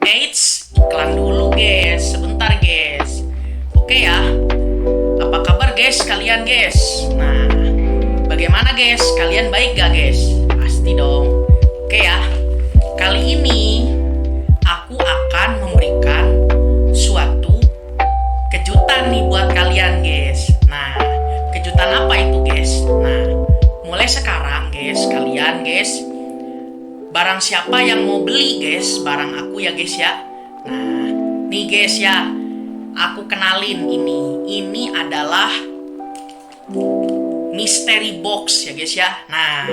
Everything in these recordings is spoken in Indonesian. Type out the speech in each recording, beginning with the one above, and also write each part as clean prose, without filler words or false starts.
Eits, iklan dulu guys, sebentar guys. Oke ya, apa kabar guys kalian guys? Nah, bagaimana guys? Kalian baik gak guys? Pasti dong. Oke ya, kali ini aku akan memberikan suatu kejutan nih buat kalian guys. Nah, kejutan apa itu guys? Nah, mulai sekarang guys, kalian guys, barang siapa yang mau beli guys, barang aku ya guys ya. Nah, nih guys ya, aku kenalin ini. Ini adalah mystery box ya guys ya. Nah,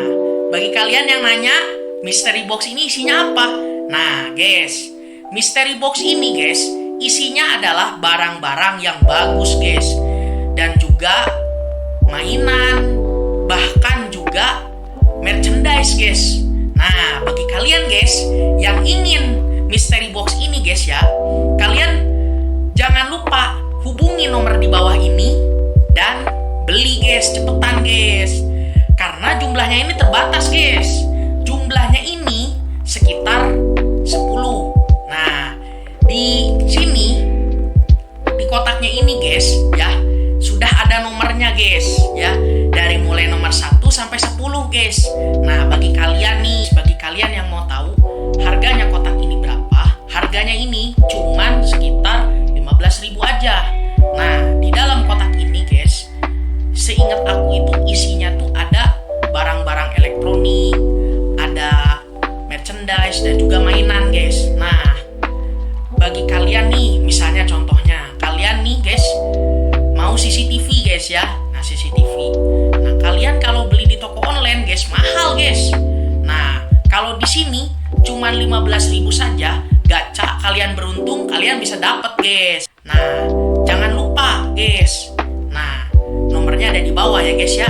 bagi kalian yang nanya, mystery box ini isinya apa? Nah guys, mystery box ini guys, isinya adalah barang-barang yang bagus guys. Dan juga mainan, bahkan juga merchandise guys. Nah, bagi kalian guys yang ingin mystery box ini guys ya, kalian jangan lupa hubungi nomor di bawah ini dan beli guys, cepetan guys. Karena jumlahnya ini terbatas guys. Jumlahnya ini sekitar 10. Nah, di sini di kotaknya ini guys ya, sudah ada nomornya guys ya. Dari mulai nomor 1 sampai 10 guys. Nah, bagi kalian yang mau tahu harganya kotak ini berapa? Harganya ini cuman sekitar 15.000 aja. Nah, di dalam kotak ini guys, seingat aku itu isinya tuh ada barang-barang elektronik, ada merchandise dan juga mainan guys. Nah, bagi kalian nih, misalnya contohnya kalian nih guys mau CCTV guys ya. Nah, CCTV. Nah, kalian kalau beli di toko online guys mahal guys. Nah, kalau di sini cuman 15.000 saja, gacha kalian beruntung kalian bisa dapat guys. Nah, jangan lupa guys. Nah, nomornya ada di bawah ya guys ya.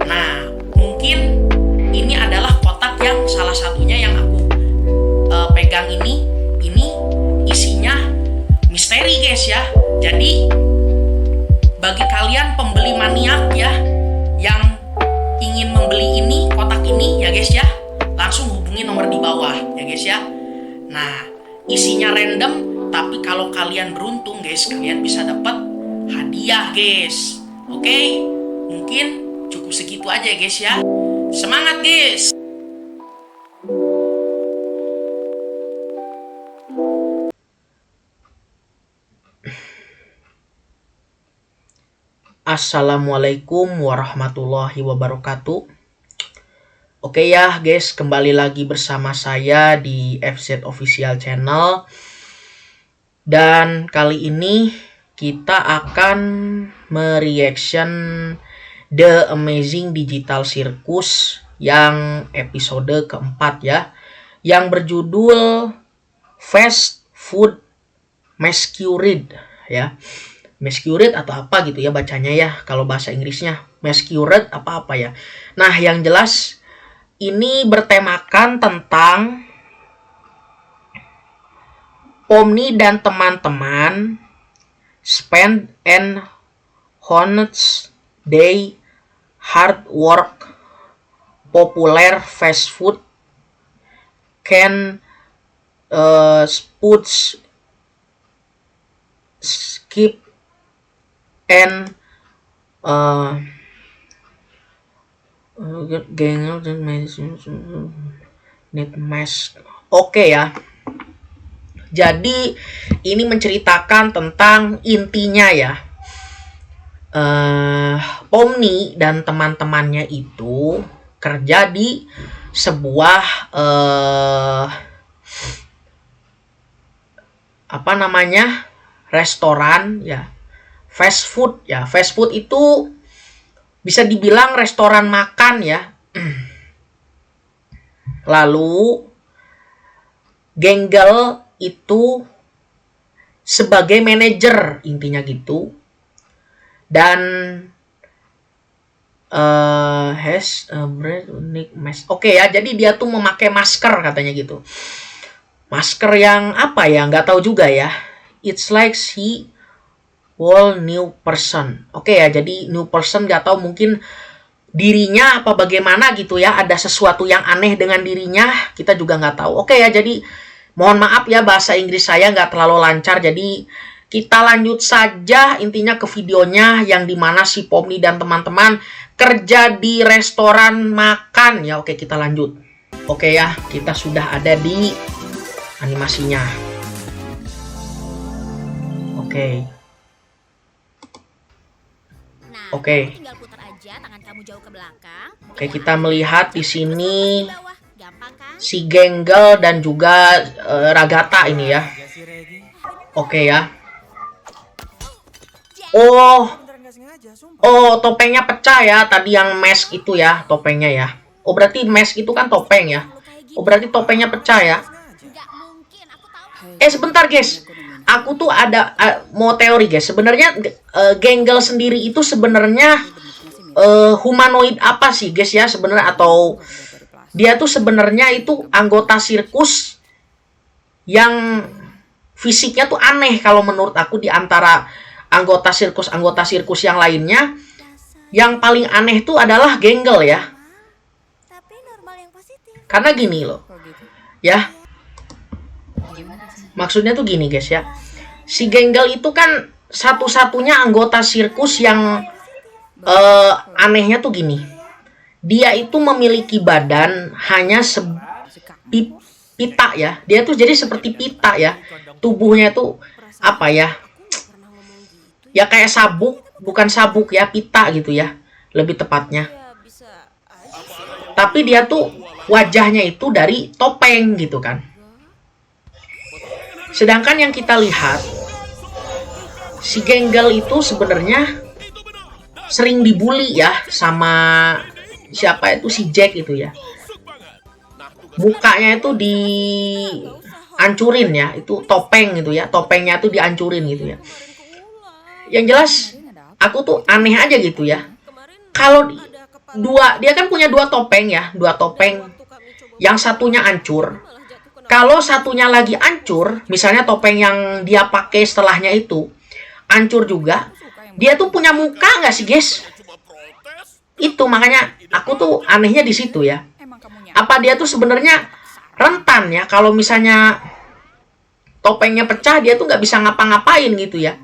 Nah, mungkin ini adalah kotak yang salah satunya yang aku pegang ini. Ini isinya misteri guys ya. Jadi bagi kalian pembeli maniak ya yang ingin membeli ini, kotak ini ya guys ya, langsung hubungi nomor di bawah ya guys ya. Nah, isinya random, tapi kalau kalian beruntung guys, kalian bisa dapat hadiah guys. Oke, mungkin cukup segitu aja ya guys ya. Semangat guys. Assalamualaikum warahmatullahi wabarakatuh. Oke ya guys, kembali lagi bersama saya di FZ Official Channel. Dan kali ini kita akan mereaction The Amazing Digital Circus yang episode keempat ya, yang berjudul Fast Food Masquerade ya. Masquerade atau apa gitu ya bacanya ya, kalau bahasa Inggrisnya Masquerade apa ya. Nah, yang jelas ini bertemakan tentang Pomni dan teman-teman spend an honest day hard work popular fast food can foods skip and need mask. Oke ya. Jadi ini menceritakan tentang intinya ya. Pomni dan teman-temannya itu kerja di sebuah restoran ya. Fast food ya. Fast food itu bisa dibilang restoran makan ya. Lalu Genggel itu sebagai manajer, intinya gitu. Dan has a brand unique mask. Oke ya, jadi dia tuh memakai masker katanya gitu. Masker yang apa ya, nggak tahu juga ya. It's like he whole new person. Oke ya, jadi new person nggak tahu mungkin dirinya apa bagaimana gitu ya. Ada sesuatu yang aneh dengan dirinya, kita juga nggak tahu. Oke ya, jadi Mohon maaf ya, bahasa Inggris saya nggak terlalu lancar, jadi kita lanjut saja intinya ke videonya yang dimana si Pomni dan teman-teman kerja di restoran makan ya. Oke, kita lanjut. Oke ya, kita sudah ada di animasinya. Oke. Nah, Oke. kamu tinggal putar aja tangan kamu jauh ke belakang. Oke, kita melihat di sini Di bawah. Gampang kan? si Genggel dan juga Ragata ini ya. Oke ya. Oh, topengnya pecah ya. Tadi yang mask itu ya, topengnya ya. Oh, berarti mask itu kan topeng ya. Oh, berarti topengnya pecah ya. Nggak mungkin, aku tahu. Sebentar guys. Aku tuh ada mau teori guys. Sebenarnya Genggel sendiri itu sebenarnya humanoid apa sih guys ya sebenarnya, atau dia tuh sebenarnya itu anggota sirkus yang fisiknya tuh aneh kalau menurut aku di antara anggota sirkus yang lainnya. Yang paling aneh tuh adalah Genggel ya. Tapi normal yang positif. Karena gini loh. Ya. Maksudnya tuh gini guys ya. Si Genggel itu kan satu-satunya anggota sirkus yang anehnya tuh gini. Dia itu memiliki badan hanya pita ya. Dia tuh jadi seperti pita ya. Tubuhnya tuh apa ya? Ya kayak sabuk, bukan sabuk ya, pita gitu ya. Lebih tepatnya. Tapi dia tuh wajahnya itu dari topeng gitu kan. Sedangkan yang kita lihat, si Genggel itu sebenarnya sering dibully ya sama siapa itu, si Jack itu ya. Mukanya itu dihancurin ya, itu topeng gitu ya, topengnya itu dihancurin gitu ya. Yang jelas aku tuh aneh aja gitu ya. Kalau dia kan punya dua topeng ya, dua topeng. Yang satunya hancur. Kalau satunya lagi hancur, misalnya topeng yang dia pakai setelahnya itu hancur juga, dia tuh punya muka nggak sih guys? Itu makanya aku tuh anehnya di situ ya. Apa dia tuh sebenarnya rentan ya? Kalau misalnya topengnya pecah, dia tuh nggak bisa ngapa-ngapain gitu ya.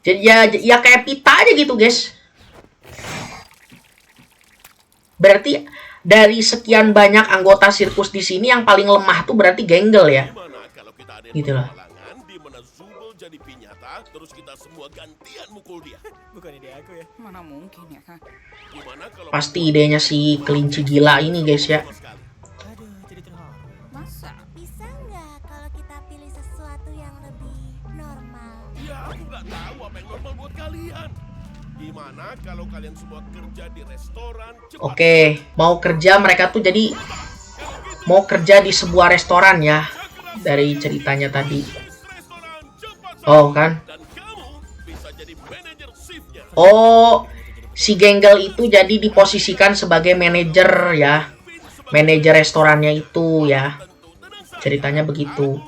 Jadi ya kayak pita aja gitu guys. Berarti dari sekian banyak anggota sirkus di sini yang paling lemah tuh berarti Genggel ya. Gitu loh. Pasti idenya si kelinci gila ini guys ya. Bisa nggak kalau kita pilih sesuatu yang lebih normal? Ya, aku nggak tahu apa yang normal buat kalian. Gimana kalau kalian semua kerja di restoran? Oke, mau kerja mereka tuh jadi mau kerja di sebuah restoran ya. Dari ceritanya tadi. Oh kan? Oh, si Genggel itu jadi diposisikan sebagai manajer ya. Manajer restorannya itu ya. Ceritanya begitu.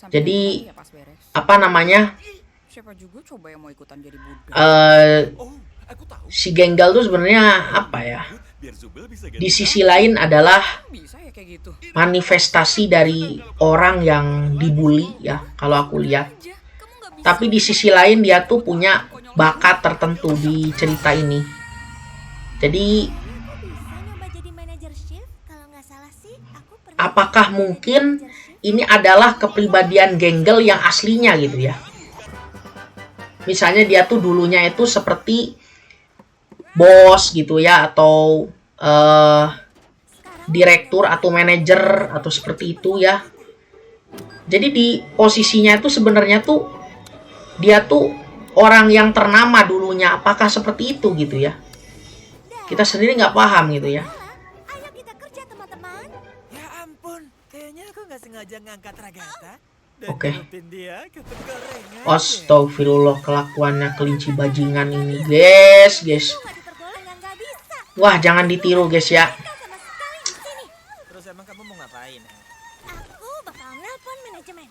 Jadi apa namanya? Si Genggel tuh sebenarnya apa ya? Di sisi lain adalah manifestasi dari orang yang dibully ya, kalau aku lihat. Tapi di sisi lain dia tuh punya bakat tertentu di cerita ini. Jadi apakah mungkin ini adalah kepribadian Genggel yang aslinya gitu ya? Misalnya dia tuh dulunya itu seperti bos gitu ya, atau direktur atau manajer atau seperti itu ya. Jadi di posisinya itu sebenarnya tuh dia tuh orang yang ternama dulunya. Apakah seperti itu gitu ya? Kita sendiri nggak paham gitu ya. Ayo kita kerja teman-teman. Ya ampun, kayaknya aku nggak sengaja ngangkat Ragata dan Oke. nyelupin dia ke penggorengan. Astagfirullah, kelakuannya kelinci bajingan ini, guys. Nggak bisa. Wah, jangan ditiru, guys ya. Sama sekali di sini. Terus emang kamu mau ngapain? Aku bakal nelpon manajemen.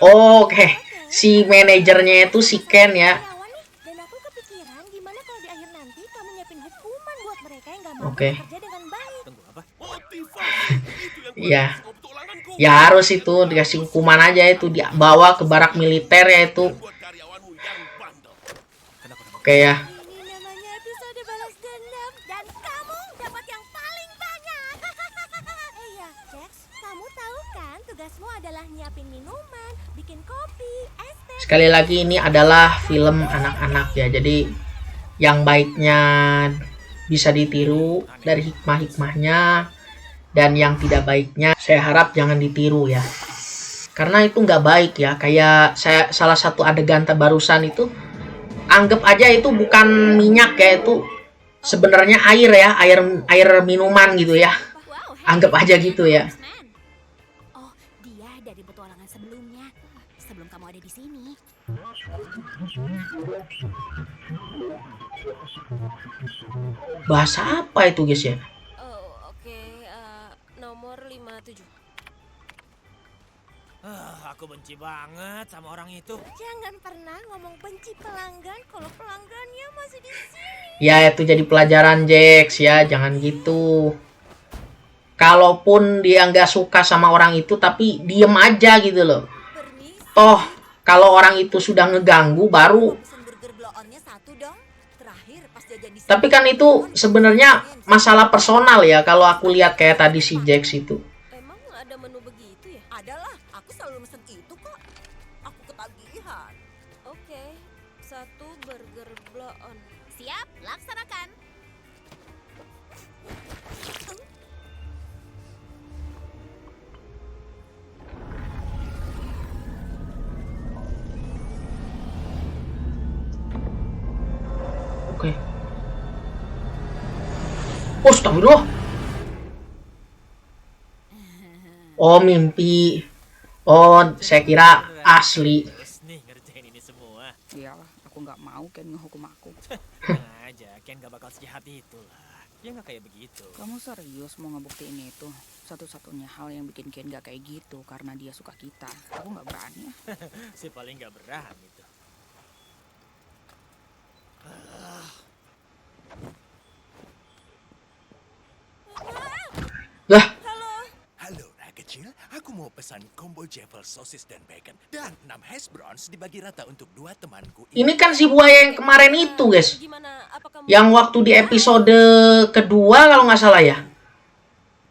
Oke, si manajernya itu si Ken ya. Dan aku kepikiran gimana kalau di akhir Oke. bekerja dengan baik. Tunggu apa? Motivasi itu yang Iya. buat semua petualanganku. Ya harus itu dikasih hukuman aja itu dibawa ke barak militer ya itu. Buat karyawanmu yang bandel. Kenapa? Oke ya. Ini namanya episode balas dendam dan kamu dapat yang paling banyak. Iya, Jax, kamu tahu kan tugasmu adalah nyiapin minuman, bikin kopi, es teh. Sekali lagi ini adalah film anak-anak ya. Jadi yang baiknya bisa ditiru dari hikmah-hikmahnya, dan yang tidak baiknya saya harap jangan ditiru ya. Karena itu nggak baik ya. Kayak saya salah satu adegan barusan itu, anggap aja itu bukan minyak ya, itu sebenarnya air ya, air minuman gitu ya. Wow, Anggap aja gitu ya. Man. Oh, dia dari petualangan sebelumnya. Sebelum kamu ada di sini. Bahasa apa itu guys ya? Oh, oke. Nomor 57. Aku benci banget sama orang itu. Jangan pernah ngomong benci pelanggan kalau pelanggannya masih di sini. Ya itu jadi pelajaran Jax ya, jangan gitu. Kalaupun dia nggak suka sama orang itu, tapi diem aja gitu loh. Permisi. Toh kalau orang itu sudah ngeganggu baru. Pesen burger blow-onnya satu dong. Terakhir pas jajan di sini. Tapi kan itu sebenarnya masalah personal ya. Kalau aku lihat kayak tadi si Jax itu. Emang ada menu begitu ya? Adalah, aku selalu mesen itu kok. Aku ketagihan. Oke. 1 burger blow on. Siap, laksanakan. Oke. Astagfirullah. Oh mimpi. Oh saya kira asli. Terus nih ngerjain ini semua. Iyalah, aku nggak mau Ken ngehukum aku. Tenang aja, Ken gak bakal sejahat itu lah. Dia gak kayak begitu. Kamu serius mau ngebuktiin itu? Satu-satunya hal yang bikin Ken gak kayak gitu karena dia suka kita. Aku nggak berani. Si paling gak berani tuh. Lah, Halo, anak kecil. Aku mau pesan combo Jeffel sosis dan bacon. Dan 6 hash browns dibagi rata untuk 2 temanku. ini kan si buaya yang kemarin itu guys. Gimana? Apa kamu Yang waktu di episode kedua kalau nggak salah ya.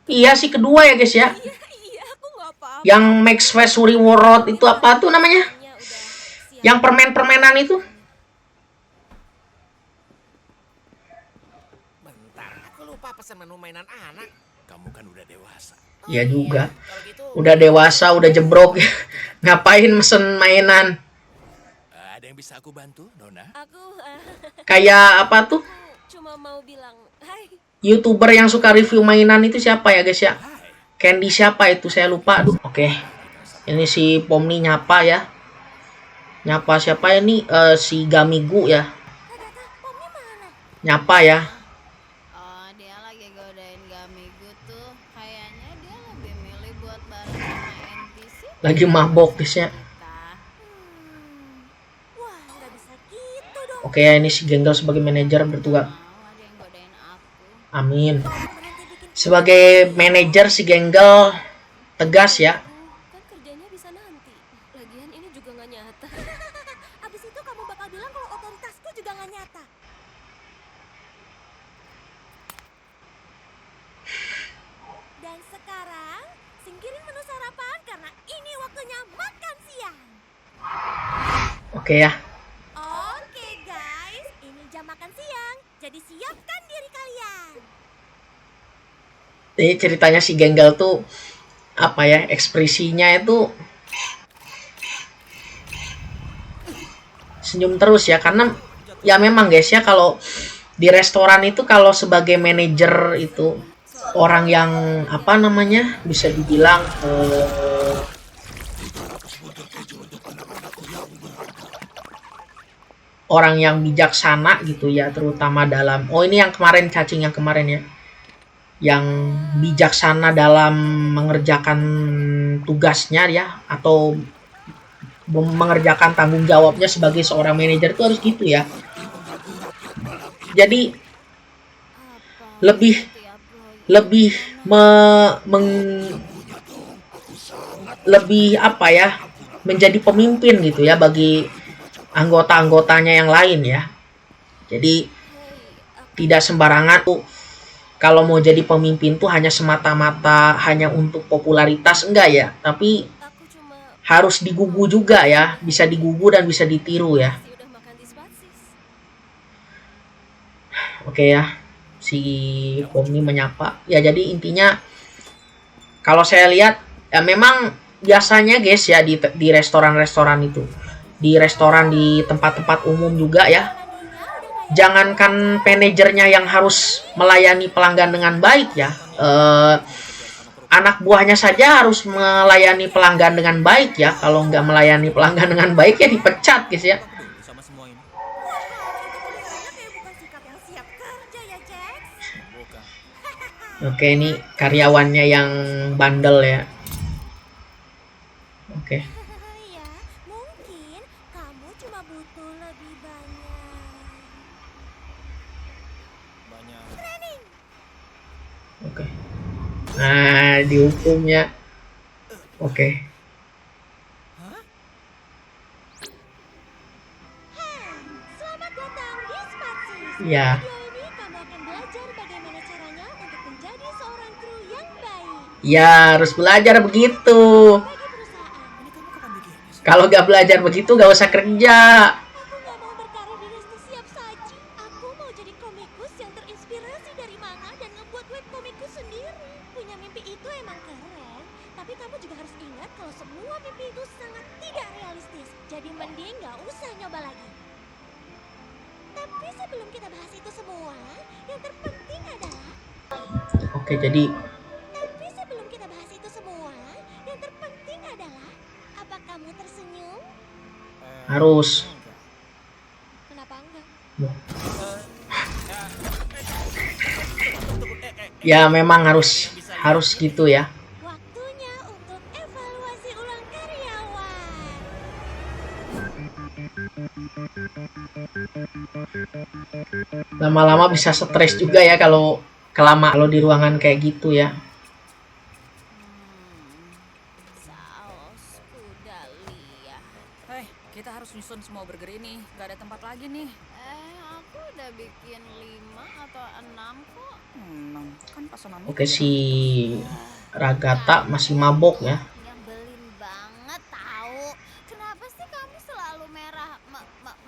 Iya sih kedua ya guys ya. Iya, aku nggak apa-apa. Yang Max Face Reward itu apa tuh namanya? Udah siap. Yang permen-permenan itu. Bentar, aku lupa pesan menu mainan anak. Kamu kan udah dewasa. Iya juga. Kalau gitu, Udah dewasa, udah jebrok. Ngapain mesen mainan? Ada yang bisa aku bantu, Nona? Aku Kayak apa tuh? cuma mau bilang, hai. YouTuber yang suka review mainan itu siapa ya guys ya? Hai. Candy siapa itu? Saya lupa. Aduh, oke. Ini si Pomni nyapa ya. Nyapa siapa ya nih? Si Gamigu ya. Nyapa ya. Oh, dia lagi godain Gamigu tuh. Kayaknya dia lebih milih buat bareng sama NPC. Lagi mabok guys ya. Kita. Wah, nggak bisa gitu dong. Oke ya, ini si Genggel sebagai manajer bertugas. Mau ada yang godain aku. Amin. Berhenti bikin Sebagai manajer si Genggel tegas ya. Kan kerjanya bisa nanti. Lagian ini juga nggak nyata. Abis itu kamu bakal bilang kalau otoritasku juga nggak nyata. Dan sekarang, singkirin menu sarapan karena ini waktunya makan siang. Oke ya. Oke guys, ini jam makan siang. Jadi siapkan diri kalian. Jadi ceritanya si Genggel tuh apa ya, ekspresinya itu senyum terus ya, karena ya memang guys ya, kalau di restoran itu kalau sebagai manajer itu orang yang apa namanya, bisa dibilang orang yang bijaksana gitu ya, terutama dalam ini yang kemarin cacing yang kemarin ya, yang bijaksana dalam mengerjakan tugasnya ya, atau mengerjakan tanggung jawabnya sebagai seorang manajer itu harus gitu ya. Jadi lebih lebih lebih apa ya, menjadi pemimpin gitu ya bagi anggota-anggotanya yang lain ya. Jadi tidak sembarangan tuh kalau mau jadi pemimpin tuh hanya semata-mata hanya untuk popularitas, enggak ya, tapi Aku cuma harus digugu juga ya, bisa digugu dan bisa ditiru ya. sih udah makan di Spatsis. Oke ya, si Pomni menyapa. Ya jadi intinya kalau saya lihat ya memang biasanya guys ya di restoran-restoran itu, di restoran di tempat-tempat umum juga ya. Jangankan manajernya yang harus melayani pelanggan dengan baik ya, anak buahnya saja harus melayani pelanggan dengan baik ya. Kalau nggak melayani pelanggan dengan baik ya dipecat guys ya. Sama semua ini. Kelihatannya kayak bukan sikap yang siap kerja ya, Jax. Bukan. Oke, ini karyawannya yang bandel ya. Oke. Ya, mungkin kamu cuma butuh lebih banyak. Banyak. Oke. Nah, dihukumnya. Oke. Selamat datang di Spatsis. Ya. Video ini kamu akan belajar bagaimana caranya untuk menjadi seorang kru yang baik Ya, harus belajar begitu. bagi perusahaan. Ini kamu kapan bikinnya sih? Kalau nggak belajar begitu nggak usah kerja. Aku nggak mau berkarir di resto siap saji. Aku mau jadi komikus yang terinspirasi dari manga dan ngebuat web komikus sendiri. Punya mimpi itu emang keren, tapi kamu juga harus ingat kalau semua mimpi itu sangat tidak realistis. Jadi mending nggak usah nyoba lagi. Tapi sebelum kita bahas itu semua, yang terpenting adalah Oke, jadi Tapi sebelum kita bahas itu semua, yang terpenting adalah apa kamu tersenyum? harus. Kenapa enggak? Ya, memang harus gitu ya. Waktunya untuk evaluasi ulang karyawan. Lama-lama bisa stres juga ya kalau kalau di ruangan kayak gitu ya. Saus kudalia. Kita harus nyusun semua burger ini. Gak ada tempat lagi nih. Aku udah bikin 5 atau 6 kok. Kan pesanannya Oke, si Ragata masih mabok ya. Nyebelin banget tahu. Kenapa sih kamu selalu marah?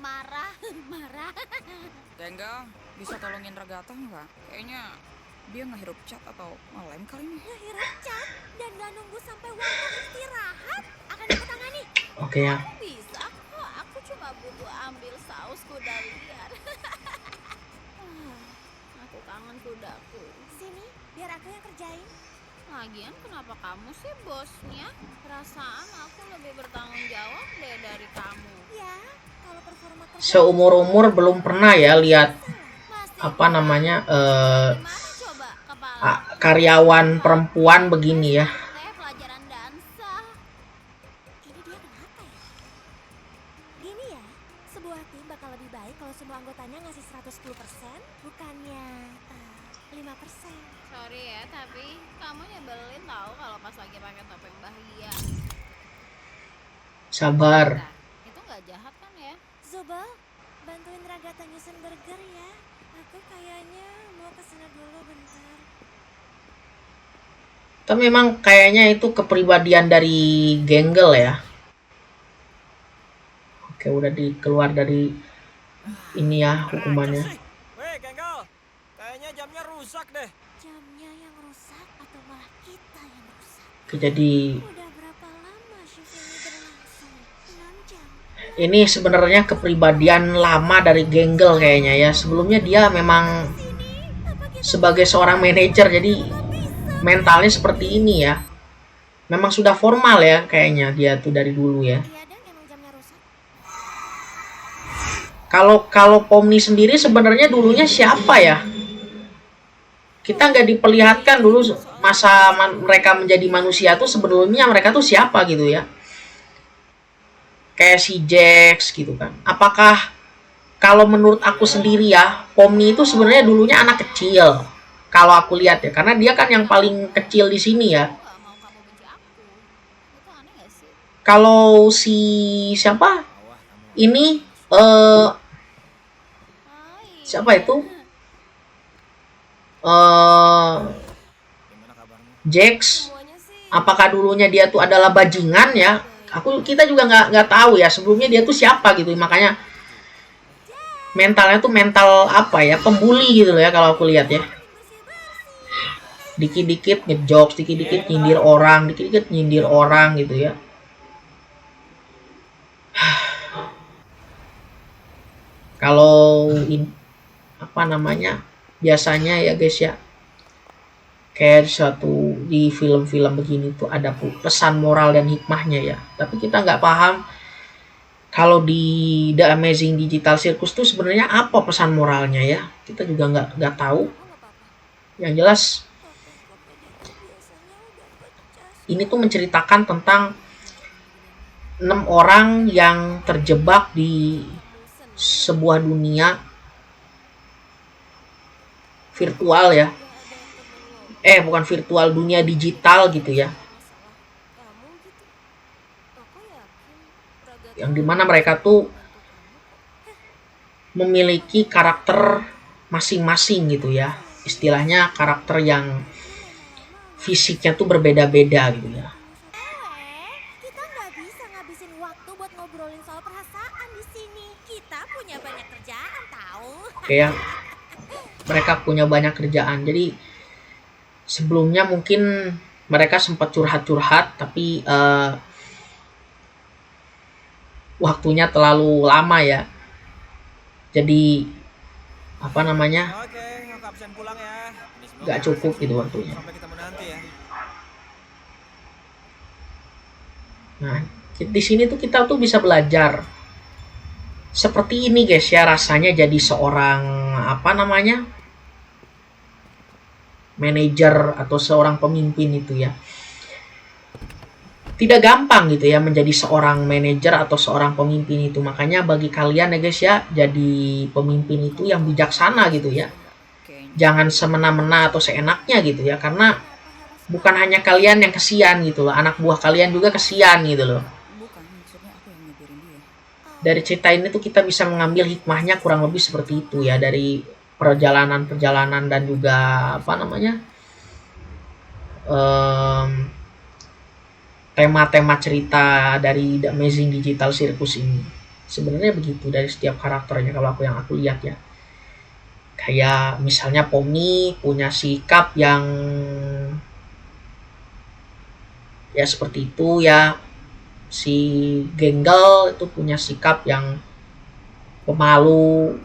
Marah. Genggal, bisa tolongin Ragata nggak? Kayaknya dia ngehirup cat atau ngelem kali ini. Ngehirup cat dan gak nunggu sampai waktu istirahat akan aku tangani. Oke ya. Bisa kok, aku cuma butuh ambil saus kuda liar. Aku kangen kudaku. Sini, biar aku yang kerjain. Lagian kenapa kamu sih bosnya? Perasaan aku lebih bertanggung jawab deh dari kamu. Ya, kalau performa kerja Seumur-umur belum pernah ya lihat Masih apa namanya gimana coba kepala? karyawan perempuan begini ya. Pelajaran dansa. ini dia kenapa ya? Gini ya, sebuah tim bakal lebih baik kalau semua anggotanya ngasih 110%, bukannya 5%. Sorry ya, tapi kamu nyebelin tahu kalau pas lagi pakai topeng bahagia. Sabar. Nah, itu nggak jahat kan ya? Zobel, bantuin Ragata nyusun burger ya. Aku kayaknya mau kesana dulu bentar. Tapi memang kayaknya itu kepribadian dari Genggel ya. Oke, udah dikeluar dari ini ya hukumannya. Weh, Genggal. Kayaknya jamnya rusak deh. Jamnya yang rusak atau malah kita yang rusak? Oke, jadi Udah berapa lama shift ini berlangsung? 6 jam. ini sebenarnya kepribadian lama dari Genggel kayaknya ya. Sebelumnya dia memang sebagai seorang manajer, jadi mentalnya seperti ini ya. Memang sudah formal ya kayaknya dia tuh dari dulu ya. Iya dan emang jamnya rusak. Kalau Pomni sendiri sebenarnya dulunya siapa ya? Kita nggak diperlihatkan dulu masa mereka menjadi manusia tuh sebelumnya mereka tuh siapa gitu ya. Kayak si Jax gitu kan. Apakah kalau menurut aku sendiri ya, Pomni itu sebenarnya dulunya anak kecil. Kalau aku lihat ya, karena dia kan yang paling kecil di sini ya. Aku nggak mau kamu benci aku. Itu aneh gak sih? Kalau si siapa? Ini Hai. siapa itu? Jax. Semuanya sih. Apakah dulunya dia tuh adalah bajingan ya? Kita juga nggak tahu ya sebelumnya dia tuh siapa gitu. Makanya mentalnya tuh mental apa ya? Pembuli gitu loh ya kalau aku lihat ya. Dikit-dikit ngejokes, dikit-dikit nyindir orang, dikit-dikit nyindir orang gitu ya. Kalau apa namanya? Biasanya ya guys ya, kayak suatu di film-film begini tuh ada pesan moral dan hikmahnya ya. Tapi kita nggak paham kalau di The Amazing Digital Circus tuh sebenarnya apa pesan moralnya ya. Kita juga nggak tahu. Yang jelas ini tuh menceritakan tentang 6 orang yang terjebak di sebuah dunia virtual ya. Bukan virtual, dunia digital gitu ya. Kamu gitu. Aku yakin Raga Yang dimana mereka tuh memiliki karakter masing-masing gitu ya. Istilahnya karakter yang fisiknya tuh berbeda-beda gitu ya. Kita nggak bisa ngabisin waktu buat ngobrolin soal perasaan di sini. Kita punya banyak kerjaan tahu. Kayak mereka punya banyak kerjaan. Jadi sebelumnya mungkin mereka sempat curhat-curhat tapi waktunya terlalu lama ya. Jadi apa namanya? Oke, aku absen pulang ya. Ini semua Nggak cukup gitu waktunya. sampai ketemu nanti ya. Nah, di sini tuh kita tuh bisa belajar seperti ini guys ya, rasanya jadi seorang apa namanya? Manajer atau seorang pemimpin itu ya. Tidak gampang gitu ya menjadi seorang manajer atau seorang pemimpin itu. Makanya bagi kalian ya guys ya, jadi pemimpin itu yang bijaksana gitu ya. Kayaknya Jangan semena-mena atau seenaknya gitu ya, karena bukan hanya kalian yang kesian gitu loh, anak buah kalian juga kesian gitu loh. bukan, maksudnya aku yang nyebirin dia. Dari cerita ini tuh kita bisa mengambil hikmahnya kurang lebih seperti itu ya, dari perjalanan-perjalanan dan juga apa namanya tema-tema cerita dari The Amazing Digital Circus ini. Sebenarnya begitu dari setiap karakternya kalau yang aku lihat ya. Kayak misalnya Pomni punya sikap yang ya seperti itu ya. Si Genggel itu punya sikap yang pemalu,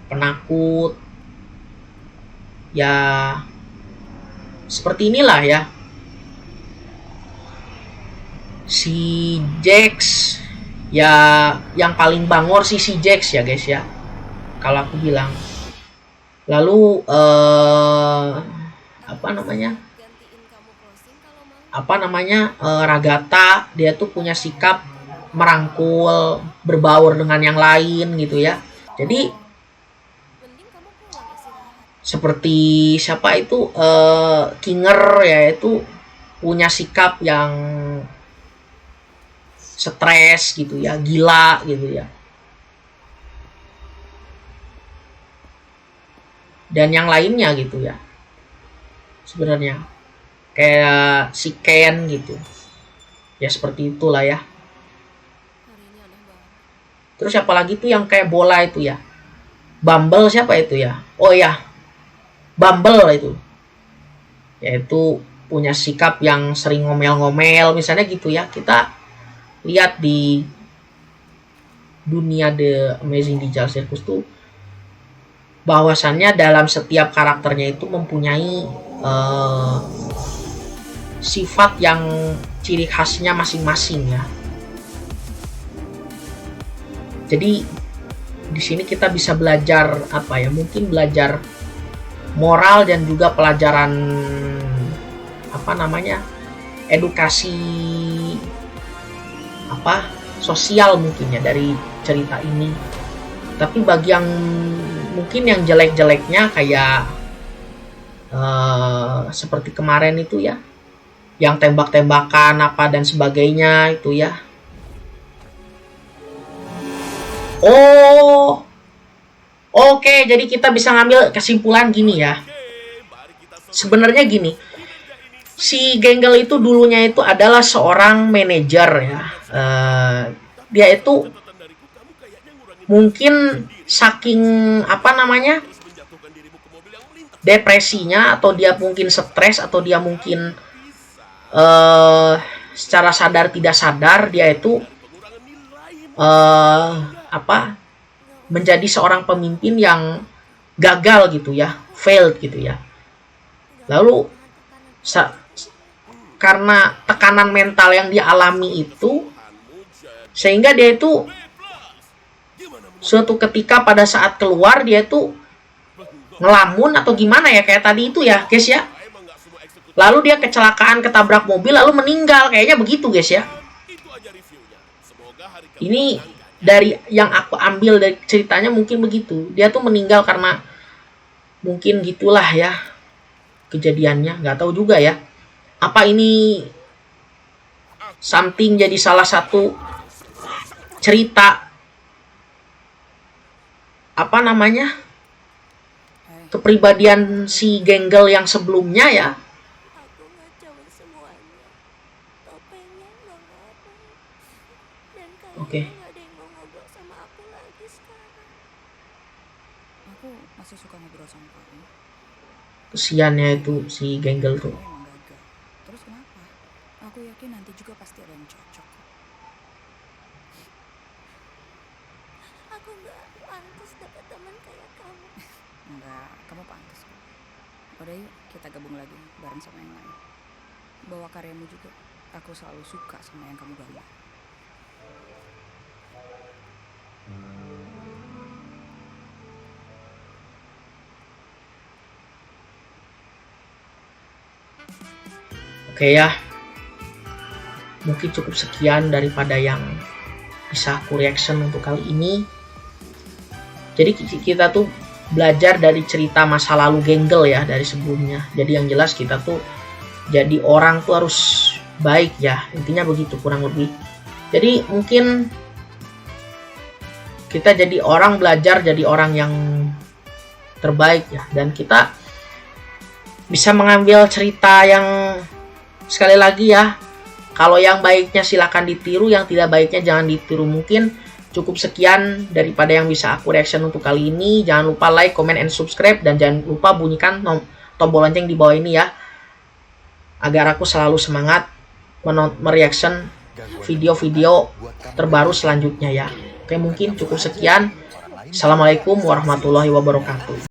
penakut. Ya seperti inilah ya. Si Jax ya yang paling bangor sih si Jax ya guys ya. Kalau aku bilang. Lalu apa namanya? Gantiin kamu closing kalau mau. Ragata dia tuh punya sikap merangkul, berbaur dengan yang lain gitu ya. Jadi Mending kamu pulang istirahat. seperti siapa itu Kinger ya, itu punya sikap yang stres gitu ya, gila gitu ya. Dan yang lainnya gitu ya. Sebenarnya kayak si Ken gitu. Ya seperti itulah ya. Hari ini aneh banget. Terus siapa lagi tuh yang kayak bola itu ya? Bumble siapa itu ya? Oh ya, Bumble itu. Yaitu punya sikap yang sering ngomel-ngomel misalnya gitu ya. Kita lihat di dunia The Amazing Digital Circus tuh bahwasannya dalam setiap karakternya itu mempunyai sifat yang ciri khasnya masing-masing ya. Jadi di sini kita bisa belajar apa ya? Mungkin belajar moral dan juga pelajaran apa namanya? Edukasi apa? Sosial mungkin ya dari cerita ini. Tapi bagi yang mungkin yang jelek-jeleknya kayak seperti kemarin itu ya, yang tembak-tembakan apa dan sebagainya itu ya. Oh, oke, jadi kita bisa ngambil kesimpulan gini ya. Sebenarnya gini, si Gangle itu dulunya itu adalah seorang manajer ya. Dia itu mungkin saking apa namanya, depresinya, atau dia mungkin stres, atau dia mungkin secara sadar tidak sadar dia itu menjadi seorang pemimpin yang gagal gitu ya, failed gitu ya. Lalu karena tekanan mental yang dia alami itu, sehingga dia itu suatu ketika pada saat keluar dia itu ngelamun atau gimana ya, kayak tadi itu ya guys ya. Lalu dia kecelakaan, ketabrak mobil, lalu meninggal, kayaknya begitu guys ya. Ini dari yang aku ambil dari ceritanya mungkin begitu. Dia tuh meninggal karena mungkin gitulah ya kejadiannya, nggak tahu juga ya. Apa ini something jadi salah satu cerita apa namanya, kepribadian si Gangle yang sebelumnya ya. Aku ngacauin semuanya. Topengnya nggak ngapa. Dan kayaknya Oke. nggak ada yang mau ngobrol sama aku lagi sekarang. Aku masih suka ngobrol sama kamu. Kesiannya itu si Gangle tuh. Kamu emang gagal. Terus kenapa? Aku yakin nanti juga pasti ada yang cocok. Aku nggak pantas dapat teman kayak kamu. Enggak, kamu pantas kok. Udah yuk, kita gabung lagi bareng sama yang lain. Bawa karyamu juga. Aku selalu suka sama yang kamu gambar. Oke ya. Mungkin cukup sekian daripada yang bisa aku reaction untuk kali ini. Jadi kita tuh belajar dari cerita masa lalu Gangle ya, dari sebelumnya. Jadi yang jelas kita tuh jadi orang tuh harus baik ya, intinya begitu kurang lebih. Jadi mungkin kita jadi orang, belajar jadi orang yang terbaik ya, dan kita bisa mengambil cerita yang sekali lagi ya, kalau yang baiknya silakan ditiru, yang tidak baiknya jangan ditiru. Mungkin cukup sekian daripada yang bisa aku reaction untuk kali ini. Jangan lupa like, comment, and subscribe, dan jangan lupa bunyikan tombol lonceng di bawah ini ya, agar aku selalu semangat mereaction video-video terbaru selanjutnya ya. Oke, mungkin cukup sekian. Assalamualaikum warahmatullahi wabarakatuh.